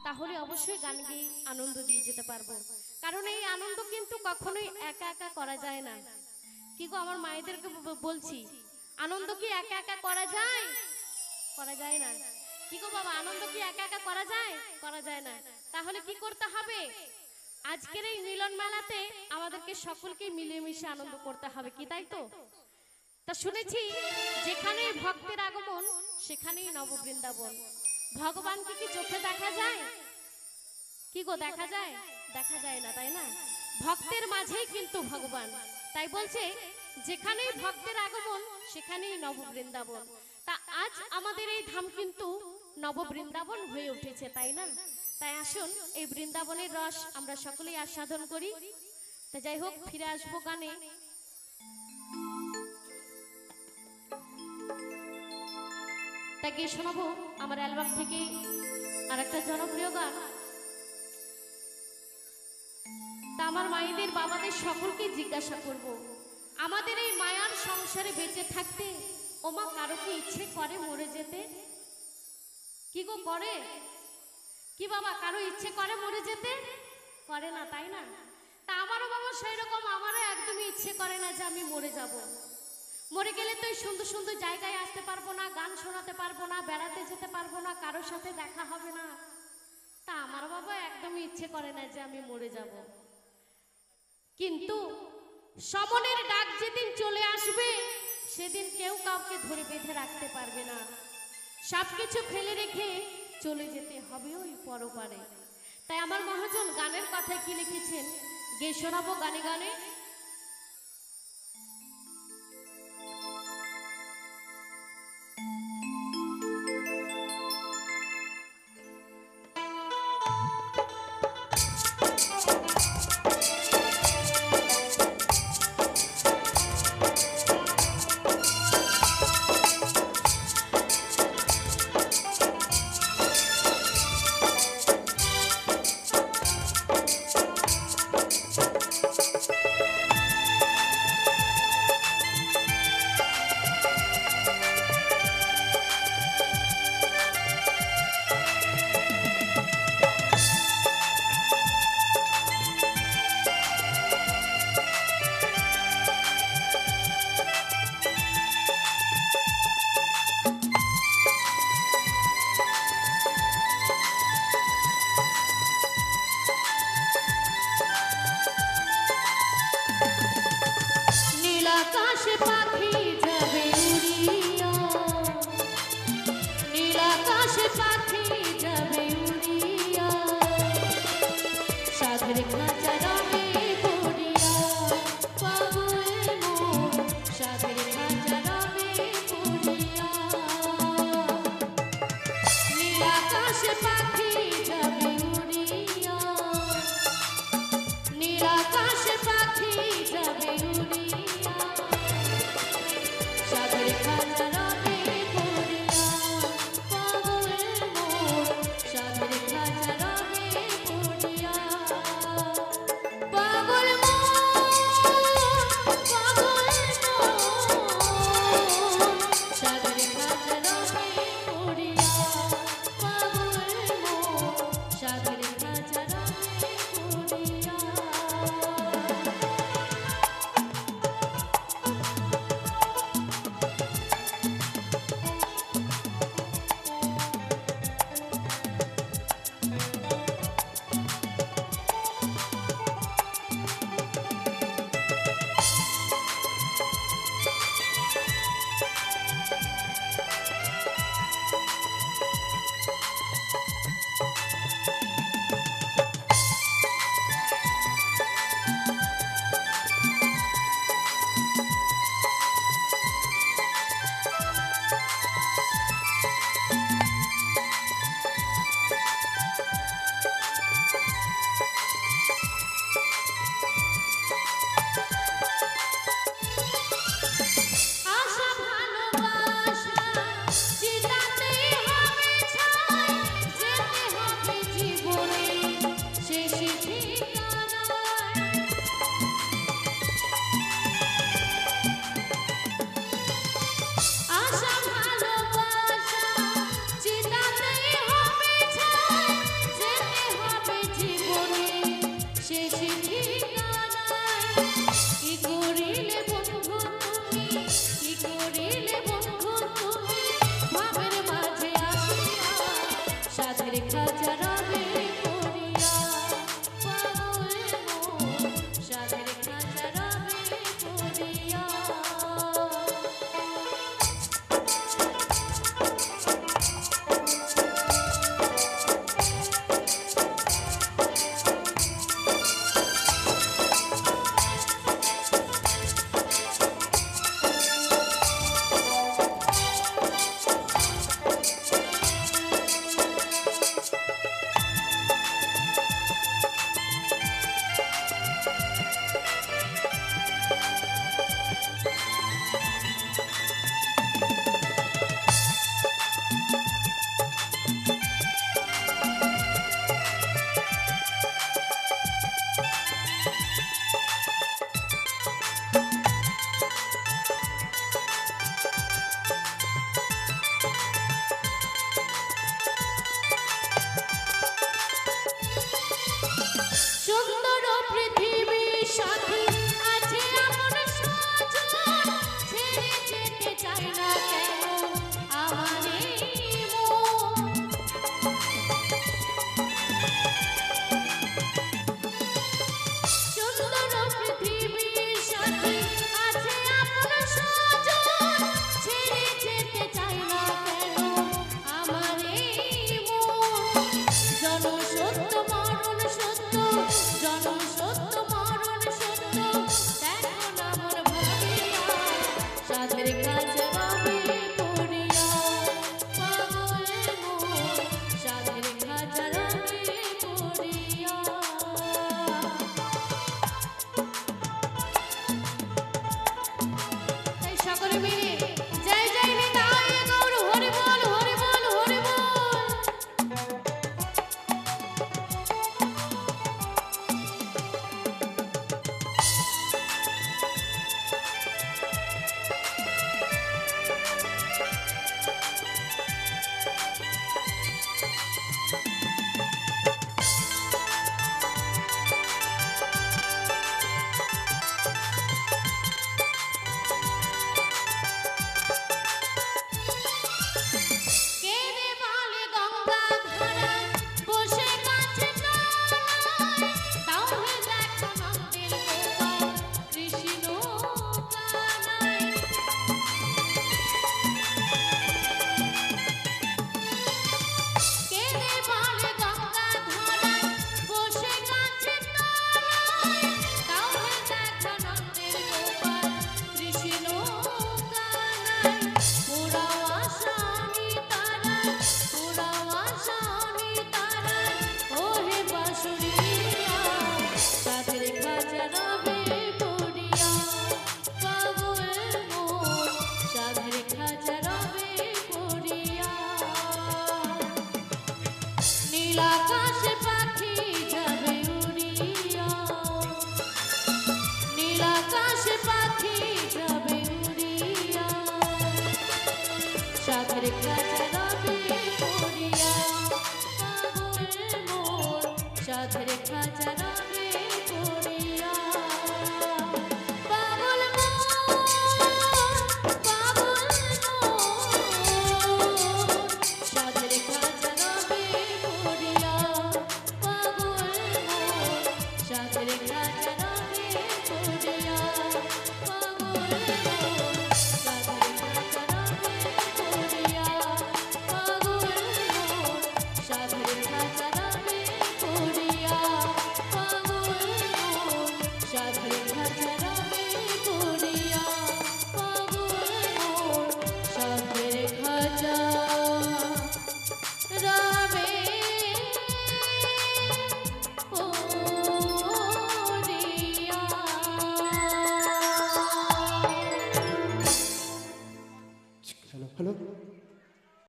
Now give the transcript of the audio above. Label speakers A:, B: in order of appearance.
A: তাহলে অবশ্যই গান গেয়ে আনন্দ দিয়ে যেতে পারবো। কারণ এই আনন্দ কিন্তু কখনোই একা একা করা যায় না। কি গো আমার মায়েদেরকে বলছি, আনন্দ কি একা একা করা যায়? করা যায় না। কি গো বাবা, আনন্দ কি একা একা করা যায়? করা যায় না। তাহলে কি করতে হবে? আজকের এই মিলন মেলাতে আমাদেরকে সকলকে মিলেমিশে আনন্দ করতে হবে, কি তাই তো? তা শুনেছি যেখানেই ভক্তের আগমন সেখানেই নববৃন্দাবন। ভগবানকে কি চোখে দেখা যায়? কি গো দেখা যায়? দেখা যায় না, তাই না? ভক্তের মাঝেই কিন্তু ভগবান। তাই বলছে যেখানেই ভক্তের আগমন সেখানেই নববৃন্দাবন। তা আজ আমাদের এই ধাম কিন্তু নববৃন্দাবন হয়ে উঠেছে, তাই না? তাই আসুন এই বৃন্দাবনের রস আমরা সকলেই আস্বাদন করি। তা যাই হোক, ফিরে আসবো গানে। তা গিয়ে শোনাবো আমার অ্যালবাম থেকে আর একটা জনপ্রিয় গান। তা আমার মায়েদের বাবাদের সকলকে জিজ্ঞাসা করব, আমাদের এই মায়ার সংসারে বেঁচে থাকতে ওমা কারো কি ইচ্ছে করে মরে যেতে? কি গো করে? কি বাবা, কারো ইচ্ছে করে মরে যেতে? করে না, তাই না? তা আমারও বাবা সেই রকম, আমারও একদমই ইচ্ছে করে না যে আমি মরে যাব। মরে গেলে তো এই সুন্দর সুন্দর জায়গায় আসতে পারবো না, গান শোনাতে পারবো না, বেড়াতে যেতে পারবো না, কারোর সাথে দেখা হবে না। তা আমার বাবা একদমই ইচ্ছে করে না যে আমি মরে যাব। কিন্তু সমনের ডাক যেদিন চলে আসবে সেদিন কেউ কাউকে ধরে বেঁধে রাখতে পারবে না। সবকিছু ফেলে রেখে চলে যেতে হবে ওই পরপারে। তাই আমার মহাজন গানের কথায় কি লিখেছেন গেয়ে শোনাবো গানে গানে। খাঁচা রবে পড়িয়া পাগল মন সাধের খাঁচা রবে পড়িয়া। সাধের খাঁচা রবে পড়িয়া পাগল মন সাধের খাঁচা রবে পড়িয়া পাগল মন সাধের খাঁচা রবে পড়িয়া পাগল